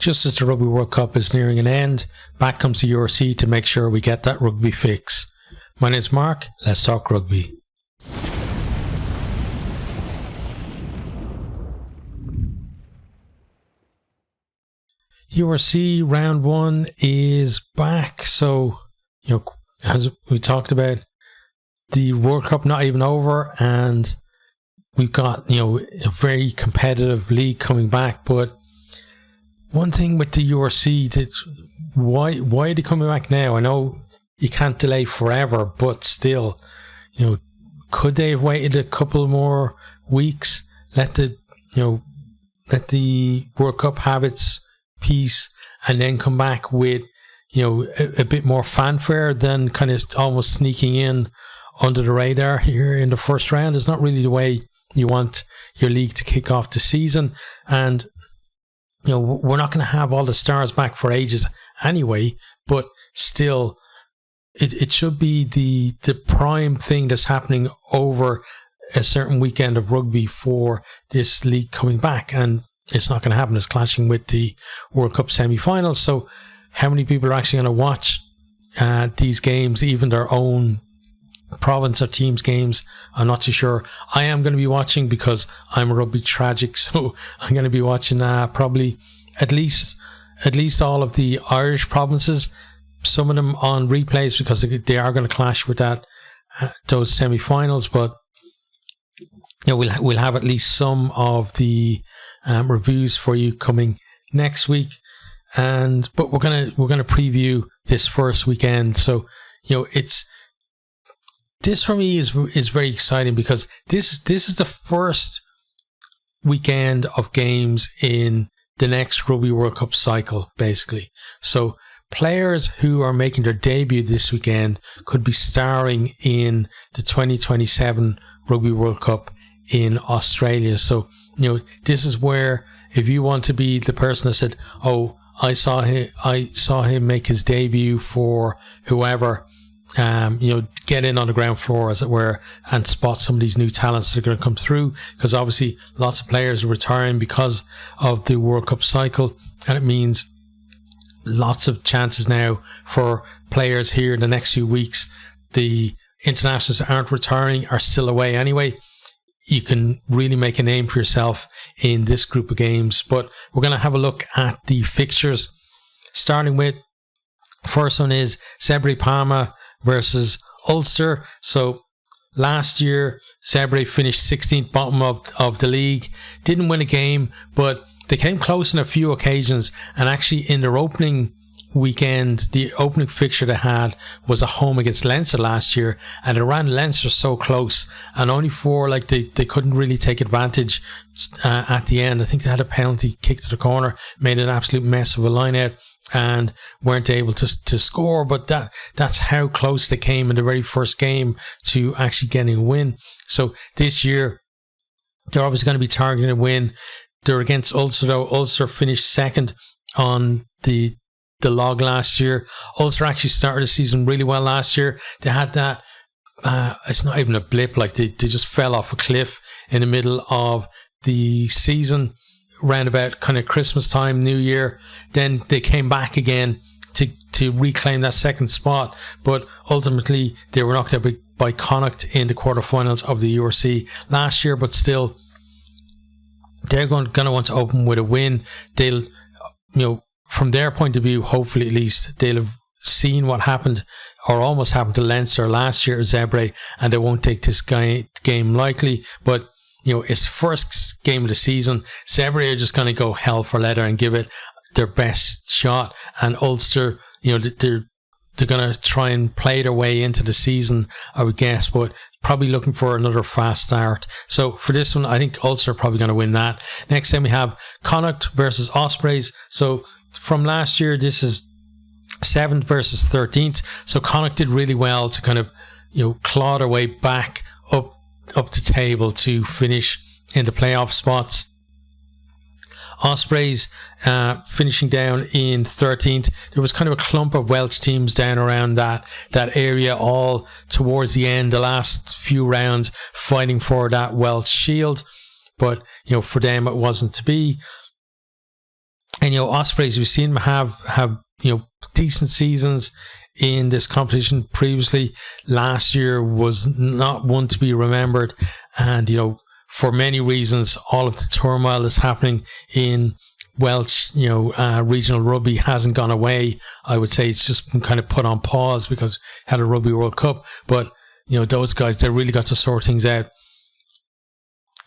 Just as the Rugby World Cup is nearing an end, back comes the URC to make sure we get that rugby fix. My name's Mark, let's talk rugby. URC Round 1 is back, so, as we talked about, the World Cup not even over, and we've got, a very competitive league coming back. But one thing with the URC, why are they coming back now? I know you can't delay forever, but still, could they have waited a couple more weeks, let the World Cup have its piece, and then come back with a bit more fanfare than kind of almost sneaking in under the radar here in the first round? Is not really the way you want your league to kick off the season. And we're not going to have all the stars back for ages anyway, but still it should be the prime thing that's happening over a certain weekend of rugby for this league coming back, and it's not going to happen. It's clashing with the World Cup semi-finals. So how many people are actually going to watch these games, even their own province or teams games? I'm not too sure. I am going to be watching because I'm a rugby tragic, so I'm going to be watching probably at least all of the Irish provinces, some of them on replays because they are going to clash with those semi-finals. But we'll have at least some of the reviews for you coming next week, but we're gonna preview this first weekend. So this for me is very exciting because this is the first weekend of games in the next Rugby World Cup cycle, basically. So players who are making their debut this weekend could be starring in the 2027 Rugby World Cup in Australia. So this is where, if you want to be the person that said, "Oh, I saw him make his debut for whoever," get in on the ground floor, as it were, and spot some of these new talents that are going to come through, because obviously lots of players are retiring because of the World Cup cycle, and it means lots of chances now for players here in the next few weeks. The internationals that aren't retiring are still away anyway. You can really make a name for yourself in this group of games. But we're going to have a look at the fixtures, starting with, first one is Zebre Parma versus Ulster. So last year Zebre finished 16th bottom of the league, didn't win a game, but they came close on a few occasions. And actually in their opening weekend, the opening fixture they had was a home against Leinster last year, and it ran Leinster so close, and only for they couldn't really take advantage at the end. I think they had a penalty kick to the corner, made an absolute mess of a line out, and weren't able to score. But that's how close they came in the very first game to actually getting a win. So this year they're obviously going to be targeting a win. They're against Ulster though. Ulster finished second on the log last year. Ulster actually started the season really well last year. They had that it's not even a blip, they just fell off a cliff in the middle of the season, around about kind of Christmas time, New Year. Then they came back again to reclaim that second spot, but ultimately they were knocked out by Connacht in the quarterfinals of the URC last year. But still, they're going to want to open with a win. They'll from their point of view, hopefully at least, they'll have seen what happened or almost happened to Leinster last year at Zebre, and they won't take this game lightly. But it's first game of the season. Zebre are just going to go hell for leather and give it their best shot, and Ulster, they're going to try and play their way into the season, I would guess, but probably looking for another fast start. So for this one, I think Ulster are probably going to win that. Next time we have Connacht versus Ospreys. So from last year, this is 7th versus 13th. So Connacht did really well to kind of claw their way back up the table to finish in the playoff spots. Ospreys finishing down in 13th. There was kind of a clump of Welsh teams down around that area, all towards the end, the last few rounds, fighting for that Welsh shield. But for them it wasn't to be. And Ospreys, we've seen them have decent seasons in this competition previously. Last year was not one to be remembered, and for many reasons, all of the turmoil that's happening in Welsh, regional rugby hasn't gone away. I would say it's just been kind of put on pause because we had a Rugby World Cup. But those guys, they really got to sort things out.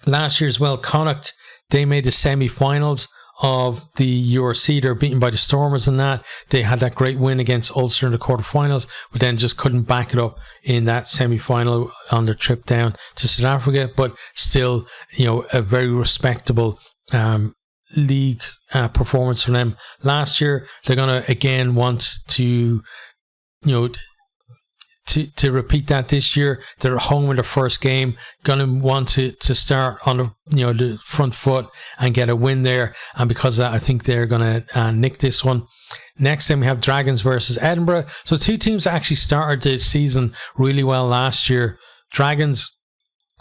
Last year as well, Connacht, they made the semi-finals of the URC. They're beaten by the Stormers in that. They had that great win against Ulster in the quarterfinals, but then just couldn't back it up in that semi-final on their trip down to South Africa. But still, a very respectable league performance for them. Last year, they're going to again want to repeat that this year. They're home in their first game, going to want to start on the front foot and get a win there, and because of that, I think they're going to nick this one. Next time we have Dragons versus Edinburgh. So two teams actually started the season really well last year. Dragons,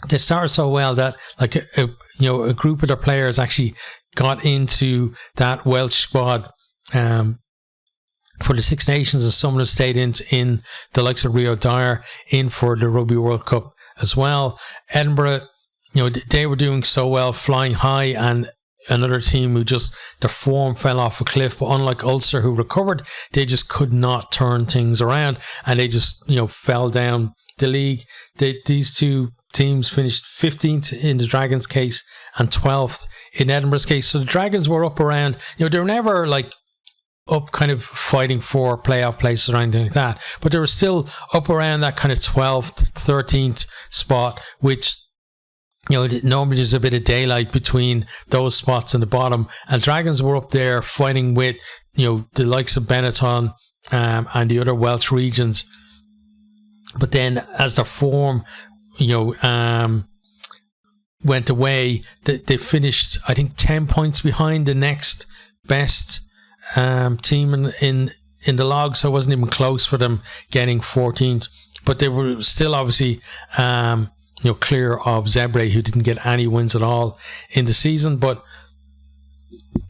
they started so well that a group of their players actually got into that Welsh squad for the Six Nations, and some of them stayed in the likes of Rio Dyer in for the Rugby World Cup as well. Edinburgh, they were doing so well, flying high, and another team who just, their form fell off a cliff. But unlike Ulster, who recovered, they just could not turn things around, and they just fell down the league. These two teams finished 15th in the Dragons' case and 12th in Edinburgh's case. So the Dragons were up around, they were never up kind of fighting for playoff places or anything like that, but they were still up around that kind of 12th, 13th spot, which normally there's a bit of daylight between those spots and the bottom, and Dragons were up there fighting with the likes of Benetton and the other Welsh regions. But then as the form went away, they finished, I think, 10 points behind the next best team in the log, so it wasn't even close for them getting 14th. But they were still obviously clear of Zebre, who didn't get any wins at all in the season. But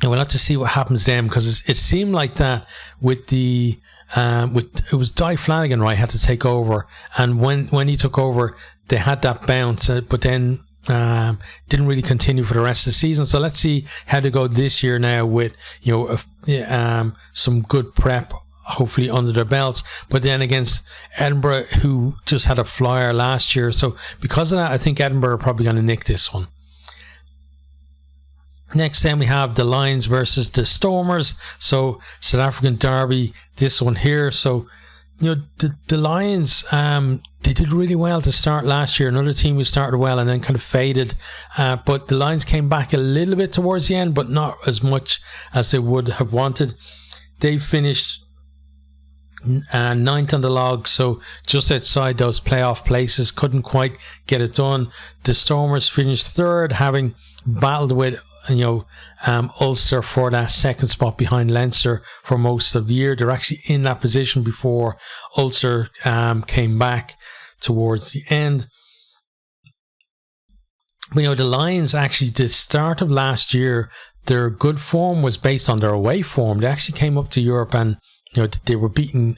we'll have to see what happens then, because it seemed like that with the it was Di Flanagan, right, had to take over, and when he took over, they had that bounce, but then didn't really continue for the rest of the season. So let's see how they go this year now with some good prep hopefully under their belts, but then against Edinburgh, who just had a flyer last year. So because of that, I think Edinburgh are probably going to nick this one. Next then we have the Lions versus the Stormers. So South African derby, this one here. So the Lions, they did really well to start last year. Another team who started well and then kind of faded. But the Lions came back a little bit towards the end, but not as much as they would have wanted. They finished 9th on the log, so just outside those playoff places, couldn't quite get it done. The Stormers finished 3rd, having battled with Ulster for that second spot behind Leinster for most of the year. They're actually in that position before Ulster came back towards the end. But the Lions, actually, the start of last year, their good form was based on their away form. They actually came up to Europe and they were beating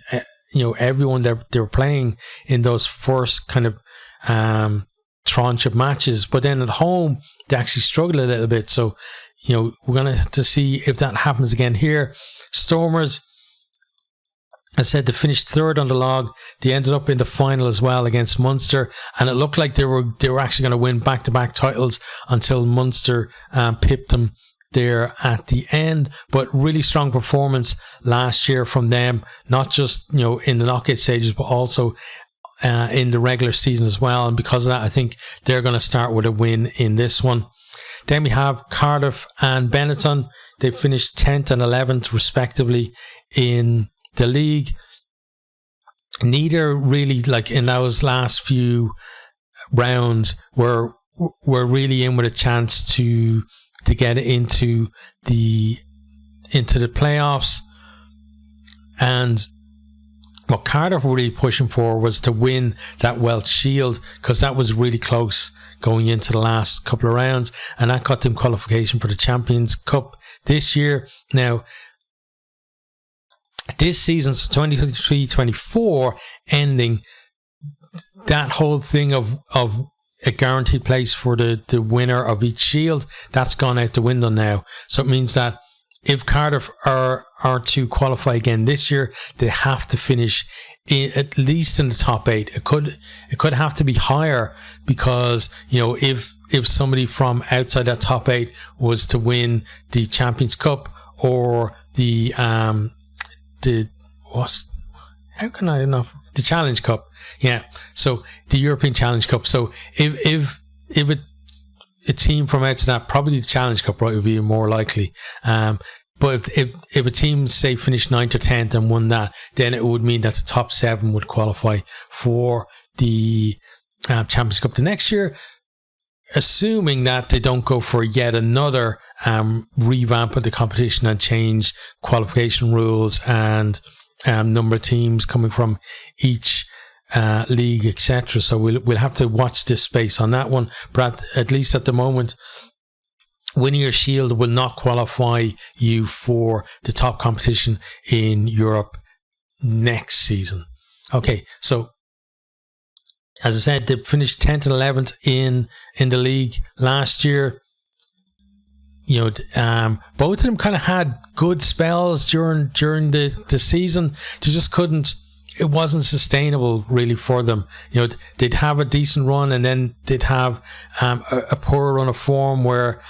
everyone that they were playing in those first kind of tranche of matches. But then at home, they actually struggled a little bit. So we're going to have to see if that happens again here. Stormers, I said, they finished 3rd on the log. They ended up in the final as well against Munster, and it looked like they were actually going to win back-to-back titles until Munster pipped them there at the end. But really strong performance last year from them, not just in the knockout stages, but also in the regular season as well. And because of that, I think they're going to start with a win in this one. Then we have Cardiff and Benetton. They finished 10th and 11th respectively in the league. Neither really, in those last few rounds, were really in with a chance to get into the playoffs. And what Cardiff were really pushing for was to win that Welsh Shield, because that was really close going into the last couple of rounds, and that got them qualification for the Champions Cup this year. Now, this season's 2023-24 ending, that whole thing of a guaranteed place for the winner of each shield, that's gone out the window now. So it means that if Cardiff are to qualify again this year, they have to finish at least in the top 8. It could have to be higher, because if somebody from outside that top 8 was to win the Champions Cup or the Challenge Cup, so the European Challenge Cup. So if a team from outside that, probably the Challenge Cup, right, would be more likely. But if a team, say, finished 9th or 10th and won that, then it would mean that the top 7 would qualify for the Champions Cup the next year, assuming that they don't go for yet another revamp of the competition and change qualification rules and number of teams coming from each league, etc. So we'll have to watch this space on that one. But at least at the moment, winning your shield will not qualify you for the top competition in Europe next season. Okay, so as I said, they finished 10th and 11th in the league last year. Both of them kind of had good spells during the season. They just couldn't. It wasn't sustainable really for them. They'd have a decent run, and then they'd have a poor run of form where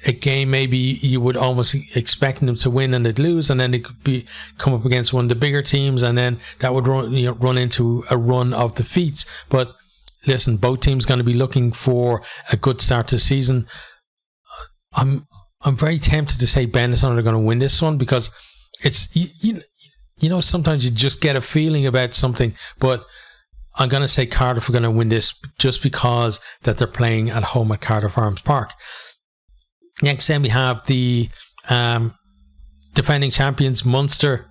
a game maybe you would almost expect them to win and they'd lose, and then they could come up against one of the bigger teams, and then that would run into a run of defeats. But listen, both teams going to be looking for a good start to the season. I'm very tempted to say Benetton are going to win this one, because it's sometimes you just get a feeling about something, but I'm going to say Cardiff are going to win this just because that they're playing at home at Cardiff Arms Park. Next, then we have the defending champions, Munster.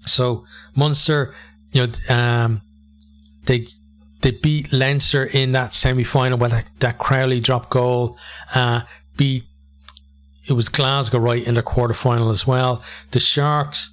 So Munster, they beat Leinster in that semi-final with that Crowley drop goal. It was Glasgow right in the quarter-final as well. The Sharks,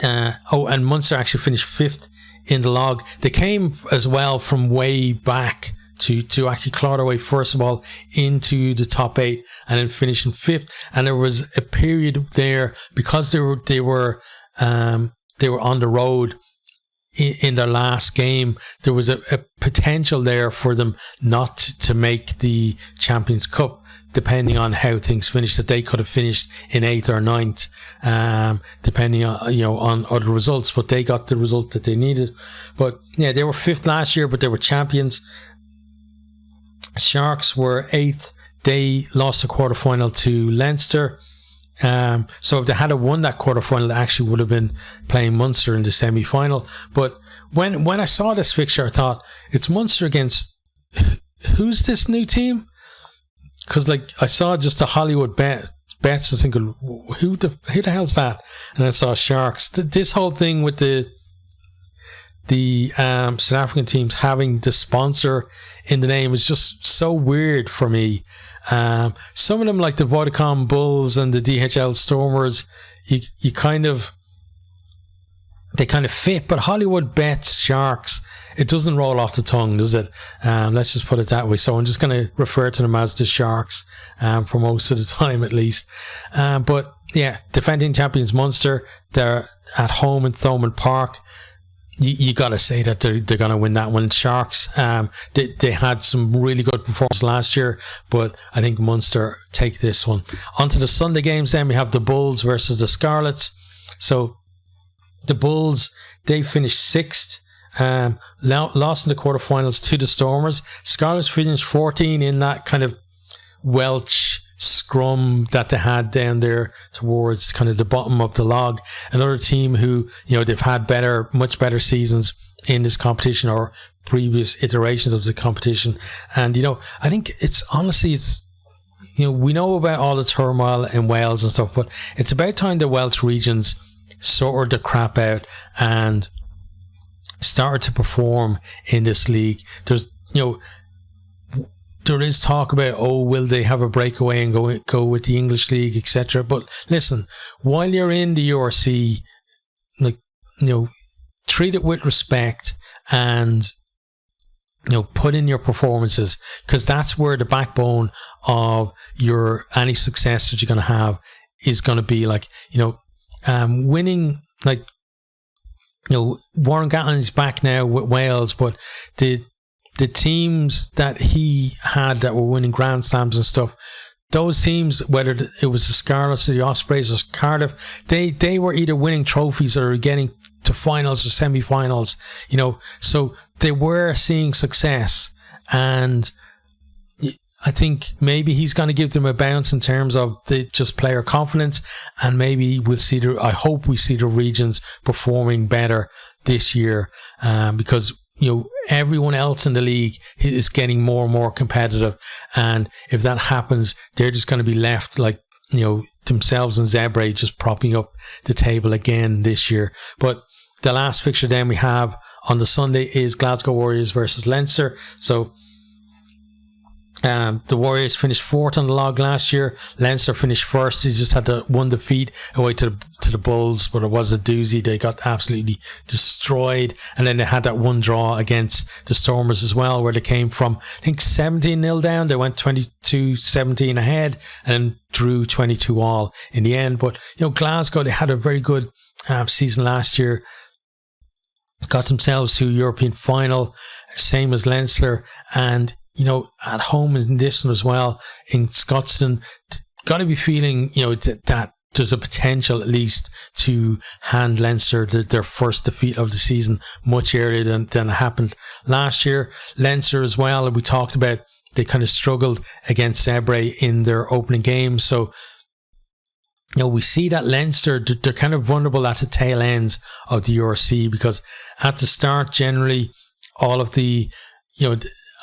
and Munster actually finished 5th in the log. They came as well from way back to actually claw their way first of all into the top 8 and then finishing 5th. And there was a period there, because they were on the road in their last game, there was a potential there for them not to make the Champions Cup, depending on how things finished, that they could have finished in 8th or 9th, depending on other results, but they got the result that they needed. But yeah, they were 5th last year, but they were champions. Sharks were 8th. They lost the quarterfinal to Leinster. So if they had won that quarterfinal, they actually would have been playing Munster in the semi-final. But when I saw this fixture, I thought, it's Munster against who's this new team? Because I saw just the Hollywood bets. I was thinking, who the hell's that? And I saw Sharks. This whole thing with the South African teams having the sponsor in the name is just so weird for me. Some of them, like the Vodacom Bulls and the DHL Stormers, they kind of fit, but Hollywood bets Sharks, it doesn't roll off the tongue, does it? Let's just put it that way. So I'm just going to refer to them as the Sharks for most of the time, at least. But yeah, defending champions Munster, they're at home in Thomond Park. You got to say that they're going to win that one. Sharks, they had some really good performances last year, but I think Munster take this one. On to the Sunday games then. We have the Bulls versus the Scarlets. So the Bulls, they finished 6th, lost in the quarterfinals to the Stormers. Scarlets finished 14 in that kind of Welsh scrum that they had down there towards kind of the bottom of the log. Another team who, they've had much better seasons in this competition or previous iterations of the competition. And, I think it's we know about all the turmoil in Wales and stuff, but it's about time the Welsh regions sorted the crap out and started to perform in this league. There's, there is talk about, will they have a breakaway and go with the English League, etc. But listen, while you're in the URC, treat it with respect and put in your performances, because that's where the backbone of any success that you're going to have is going to be. Winning, Warren Gatlin's back now with Wales, but the teams that he had that were winning Grand Slams and stuff, those teams, whether it was the Scarlets or the Ospreys or Cardiff, they were either winning trophies or getting to finals or semi-finals, so they were seeing success. And I think maybe he's going to give them a bounce in terms of just player confidence, and maybe I hope we see the regions performing better this year, because everyone else in the league is getting more and more competitive, and if that happens, they're just going to be left themselves and Zebre just propping up the table again this year. But the last fixture then we have on the Sunday is Glasgow Warriors versus Leinster. So the Warriors finished 4th on the log last year. Leinster finished 1st. They just had one defeat away to the Bulls, but it was a doozy. They got absolutely destroyed. And then they had that one draw against the Stormers as well, where they came from, I think, 17-0 down. They went 22-17 ahead and drew 22-all in the end. But, Glasgow, they had a very good season last year. Got themselves to a European final, same as Leinster. And at home in this one as well, in Scotstoun, got to be feeling, that there's a potential at least to hand Leinster their first defeat of the season much earlier than it happened last year. Leinster as well, we talked about, they kind of struggled against Zebre in their opening game. So, we see that Leinster, they're kind of vulnerable at the tail ends of the URC, because at the start, generally, all of the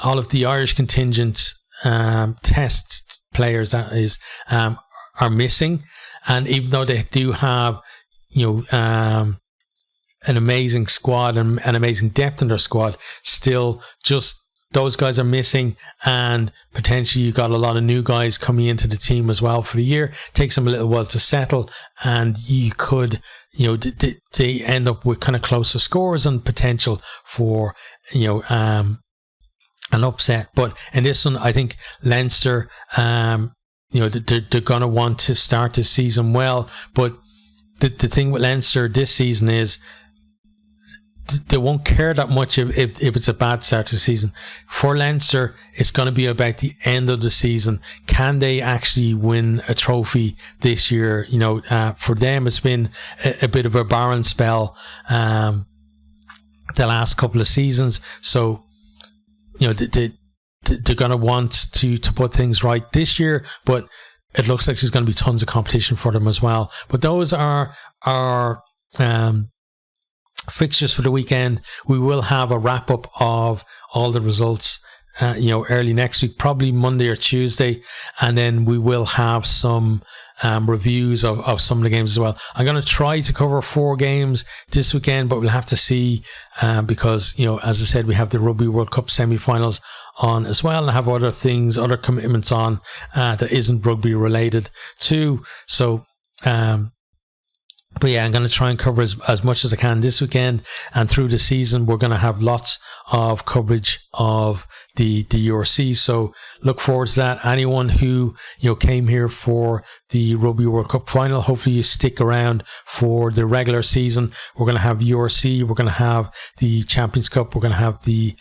Irish contingent test players, that is, are missing. And even though they do have, an amazing squad and an amazing depth in their squad, still just those guys are missing, and potentially you got a lot of new guys coming into the team as well for the year. Takes them a little while to settle, and you could, they end up with kind of closer scores and potential for, an upset. But in this one, I think Leinster, they're going to want to start this season well. But the thing with Leinster this season is they won't care that much if it's a bad start to the season. For Leinster, it's going to be about the end of the season. Can they actually win a trophy this year? For them, it's been a bit of a barren spell the last couple of seasons. So, they're going to want to put things right this year, but it looks like there's going to be tons of competition for them as well. But those are our fixtures for the weekend. We will have a wrap up of all the results early next week, probably Monday or Tuesday, and then we will have some reviews of some of the games as well. I'm going to try to cover 4 games this weekend, but we'll have to see, because as I said, we have the Rugby World Cup semi-finals on as well, and I have other commitments on that isn't rugby related too. So but yeah, I'm going to try and cover as much as I can this weekend, and through the season we're going to have lots of coverage of the URC. So look forward to that. Anyone who came here for the Rugby World Cup final, hopefully you stick around for the regular season. We're going to have URC, we're going to have the Champions Cup, we're going to have the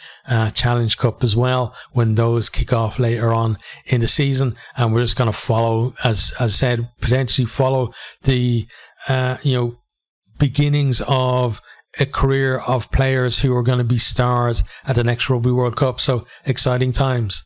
Challenge Cup as well when those kick off later on in the season, and we're just going to follow, as I said, potentially follow the beginnings of a career of players who are going to be stars at the next Rugby World Cup. So exciting times.